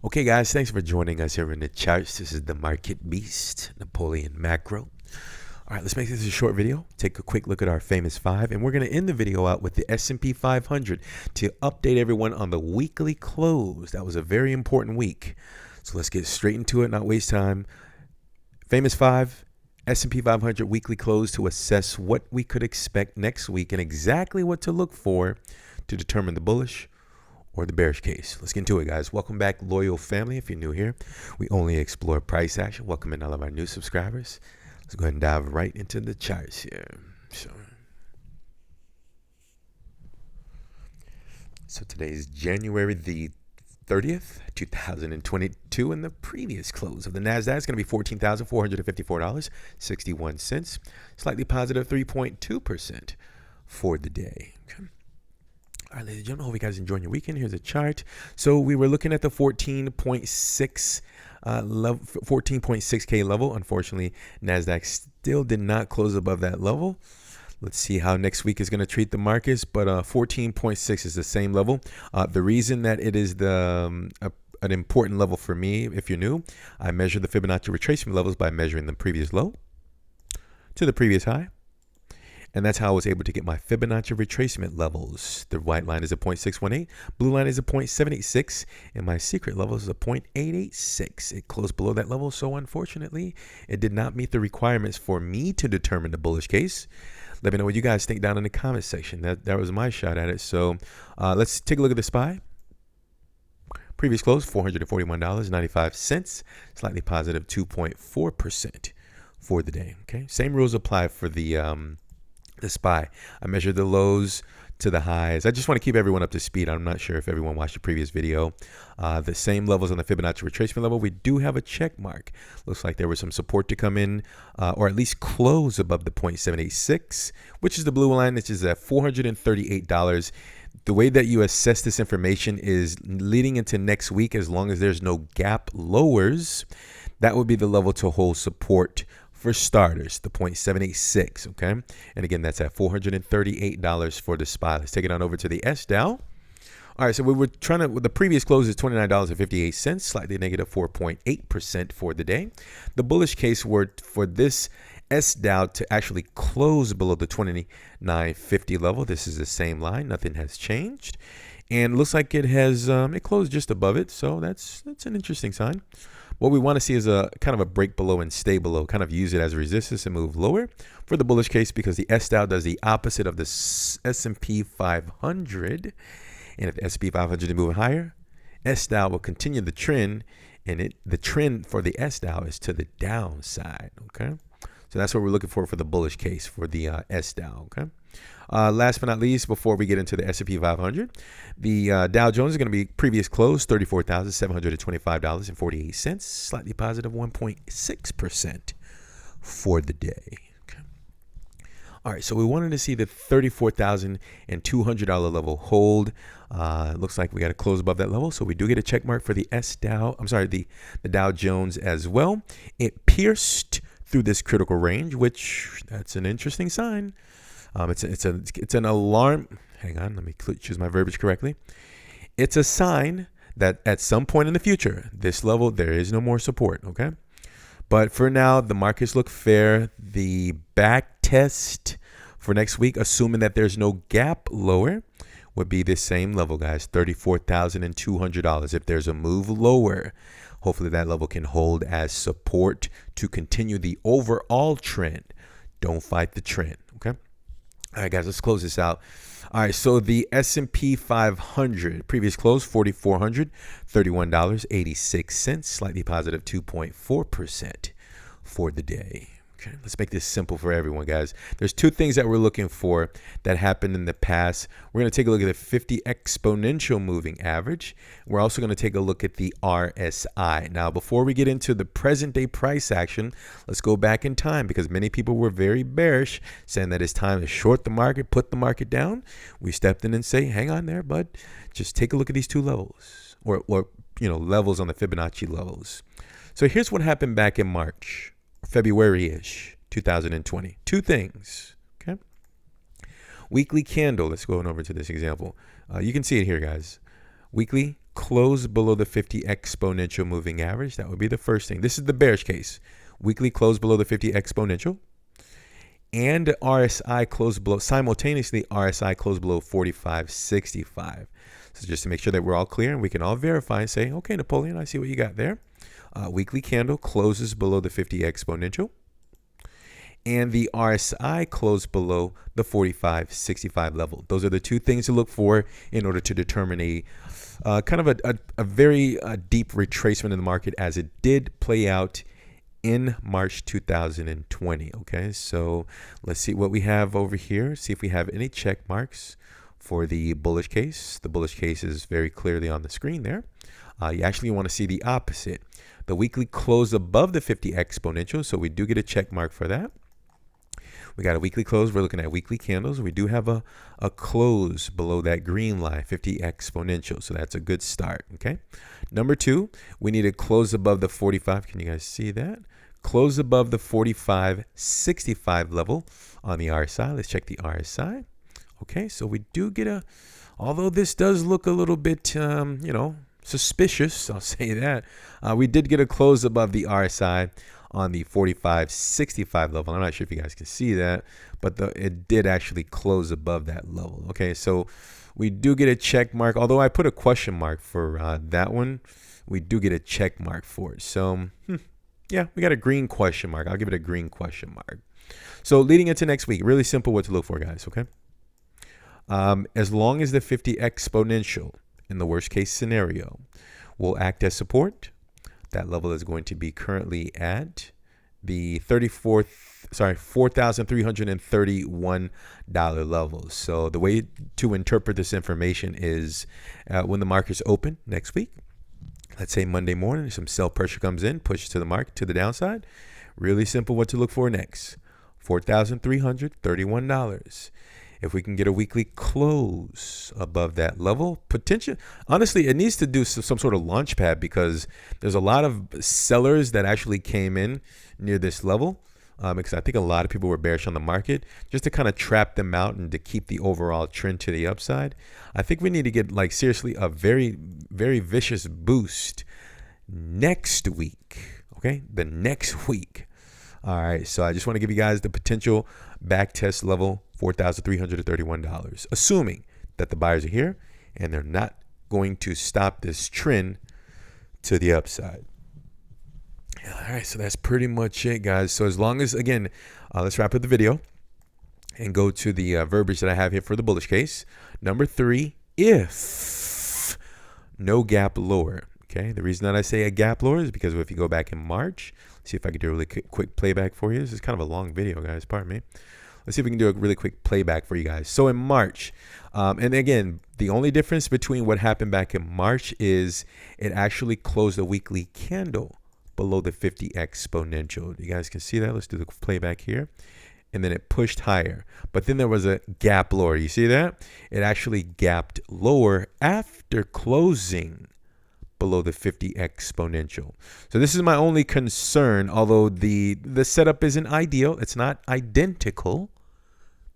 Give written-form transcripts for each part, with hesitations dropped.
Okay, guys, thanks for joining us here in the charts. This is the Market Beast, Napoleon Macro. All right, let's make this a short video. Take a quick look at our famous five, and we're going to end the video out with the S&P 500 to update everyone on the weekly close. That was a very important week. So let's get straight into it, not waste time. Famous five, S&P 500 weekly close to assess what we could expect next week and exactly what to look for to determine the bullish or the bearish case. Let's get into it, guys. Welcome back, loyal family. If you're new here, we only explore price action. Welcome in all of our new subscribers. Let's go ahead and dive right into the charts here. So today is January the 30th, 2022, and the previous close of the Nasdaq is going to be $14,454.61, slightly positive 3.2% for the day. Okay. All right, ladies and gentlemen, hope you guys enjoying your weekend. Here's a chart. So we were looking at the 14.6K level. Unfortunately, Nasdaq still did not close above that level. Let's see how next week is going to treat the markets. But 14.6 is the same level. The reason that it is an important level for me, if you're new, I measure the Fibonacci retracement levels by measuring the previous low to the previous high. And that's how I was able to get my Fibonacci retracement levels. The white line is a 0.618, blue line is a 0.786, and my secret level is a 0.886. It closed below that level, so unfortunately, it did not meet the requirements for me to determine the bullish case. Let me know what you guys think down in the comment section. That was my shot at it. So let's take a look at the SPY. Previous close, $441.95, slightly positive 2.4% for the day. Okay, same rules apply for the SPY. I measured the lows to the highs. I just want to keep everyone up to speed. I'm not sure if everyone watched the previous video. The same levels on the Fibonacci retracement level. We do have a check mark. Looks like there was some support to come in, or at least close above the 0.786, which is the blue line, which is at $438. The way that you assess this information is leading into next week, as long as there's no gap lowers, that would be the level to hold support. For starters, the 0.786, okay? And again, that's at $438 for the SPY. Let's take it on over to the SDOW. All right, so we were trying to, the previous close is $29.58, slightly negative 4.8% for the day. The bullish case were for this SDOW to actually close below the 29.50 level. This is the same line, nothing has changed. And it looks like it has, it closed just above it, so that's an interesting sign. What we want to see is a kind of a break below and stay below, kind of use it as resistance and move lower for the bullish case, because the SDOW does the opposite of the S&P 500. And if the S&P 500 is moving higher, SDOW will continue the trend, and the trend for the SDOW is to the downside, okay? So that's what we're looking for the bullish case for the SDOW, okay? Last but not least, before we get into the S&P 500, the Dow Jones is going to be previous close, $34,725.48, slightly positive 1.6% for the day. Okay. All right, so we wanted to see the $34,200 level hold. It looks like we got to close above that level, so we do get a check mark for the the Dow Jones as well. It pierced through this critical range, which that's an interesting sign. It's an alarm. Hang on, let me choose my verbiage correctly. It's a sign that at some point in the future, this level, there is no more support, okay? But for now, the markets look fair. The back test for next week, assuming that there's no gap lower, would be the same level, guys, $34,200. If there's a move lower, hopefully that level can hold as support to continue the overall trend. Don't fight the trend, okay? All right, guys, let's close this out. All right, so the S&P 500, previous close, $4,431.86, slightly positive 2.4% for the day. Okay, let's make this simple for everyone, guys. There's two things that we're looking for that happened in the past. We're going to take a look at the 50 exponential moving average. We're also going to take a look at the RSI. Now, before we get into the present day price action, let's go back in time, because many people were very bearish, saying that it's time to short the market, put the market down. We stepped in and say, hang on there, bud. Just take a look at these two levels, or levels on the Fibonacci levels. So here's what happened back in March. February-ish 2020. Two things, okay? Weekly candle. Let's go over to this example. You can see it here, guys. Weekly close below the 50 exponential moving average. That would be the first thing. This is the bearish case. Weekly close below the 50 exponential. And RSI close below, simultaneously RSI close below 45.65. So just to make sure that we're all clear and we can all verify and say, okay, Napoleon, I see what you got there. Weekly candle closes below the 50 exponential. And the RSI closed below the 45.65 level. Those are the two things to look for in order to determine a kind of a very deep retracement in the market, as it did play out in March 2020. Okay, so let's see what we have over here. See if we have any check marks for the bullish case. The bullish case is very clearly on the screen there. You actually want to see the opposite. The weekly close above the 50 exponential, so we do get a check mark for that. We got a weekly close. We're looking at weekly candles. We do have a close below that green line, 50 exponential. So that's a good start. Okay. Number two, we need to close above the 45. Can you guys see that? Close above the 45.65 level on the RSI. Let's check the RSI. Okay. So we do get although this does look a little bit, suspicious, I'll say that. We did get a close above the RSI on the 45.65 level. I'm not sure if you guys can see that, but it did actually close above that level. Okay, so we do get a check mark. Although I put a question mark for that one, we do get a check mark for it. So yeah, we got a green question mark. I'll give it a green question mark. So leading into next week, really simple what to look for, guys. Okay, as long as the 50 exponential in the worst case scenario will act as support, that level is going to be currently at the $4,331 level. So the way to interpret this information is when the markets open next week, let's say Monday morning, some sell pressure comes in, pushes to the market to the downside. Really simple what to look for next. $4,331. If we can get a weekly close above that level, honestly, it needs to do some sort of launch pad, because there's a lot of sellers that actually came in near this level, because I think a lot of people were bearish on the market, just to kind of trap them out and to keep the overall trend to the upside. I think we need to get, like, seriously, a very, very vicious boost next week. Okay, the next week. All right, so I just want to give you guys the potential back test level, $4,331, assuming that the buyers are here and they're not going to stop this trend to the upside. All right, so that's pretty much it, guys. So as long as, again, let's wrap up the video and go to the verbiage that I have here for the bullish case. Number 3, if no gap lower. Okay, the reason that I say a gap lower is because if you go back in March, let's see if I can do a really quick playback for you. This is kind of a long video, guys. Pardon me. Let's see if we can do a really quick playback for you guys. So in March, and again, the only difference between what happened back in March is it actually closed a weekly candle below the 50 exponential. You guys can see that. Let's do the playback here. And then it pushed higher. But then there was a gap lower. You see that? It actually gapped lower after closing below the 50 exponential. So this is my only concern, although the setup isn't ideal. It's not identical,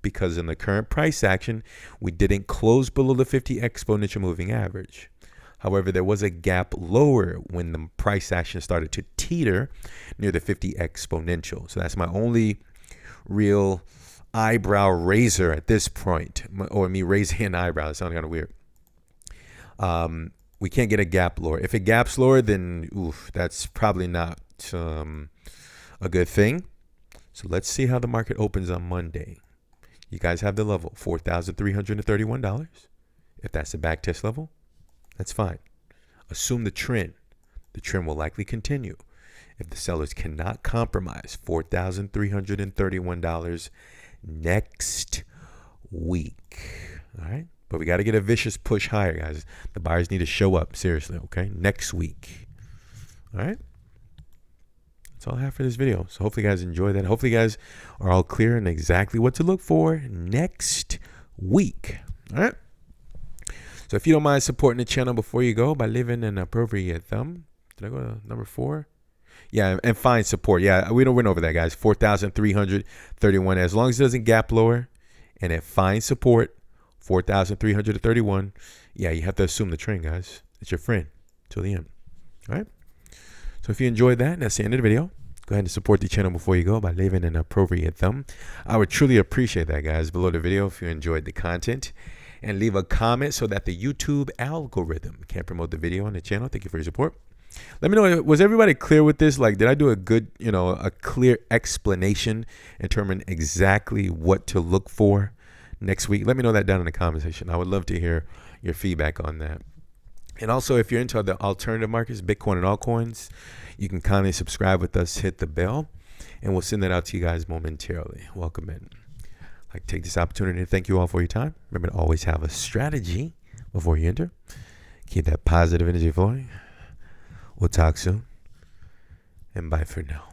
because in the current price action, we didn't close below the 50 exponential moving average. However, there was a gap lower when the price action started to teeter near the 50 exponential. So that's my only real eyebrow raiser at this point, or me raising an eyebrow. That sounds kind of weird. We can't get a gap lower. If it gaps lower, then that's probably not a good thing. So let's see how the market opens on Monday. You guys have the level, $4,331. If that's the back test level, that's fine. Assume the trend. The trend will likely continue. If the sellers cannot compromise $4,331 next week. All right. But we got to get a vicious push higher, guys. The buyers need to show up, seriously, okay? Next week. All right? That's all I have for this video. So hopefully you guys enjoy that. Hopefully you guys are all clear on exactly what to look for next week. All right? So if you don't mind supporting the channel before you go by leaving an appropriate thumb. Did I go to number 4? Yeah, and find support. Yeah, we don't win over that, guys. 4,331. As long as it doesn't gap lower and it finds support, 4,331. Yeah, you have to assume the trend, guys. It's your friend till the end. All right. So if you enjoyed that, that's the end of the video. Go ahead and support the channel before you go by leaving an appropriate thumb. I would truly appreciate that, guys, below the video if you enjoyed the content. And leave a comment so that the YouTube algorithm can promote the video on the channel. Thank you for your support. Let me know, was everybody clear with this? Like, did I do a good, a clear explanation in terms of exactly what to look for next week? Let me know that down in the comment section. I would love to hear your feedback on that. And also, if you're into the alternative markets, Bitcoin and altcoins, you can kindly subscribe with us, hit the bell, and we'll send that out to you guys momentarily. Welcome in. I'd like to take this opportunity to thank you all for your time. Remember to always have a strategy before you enter. Keep that positive energy flowing. We'll talk soon, and bye for now.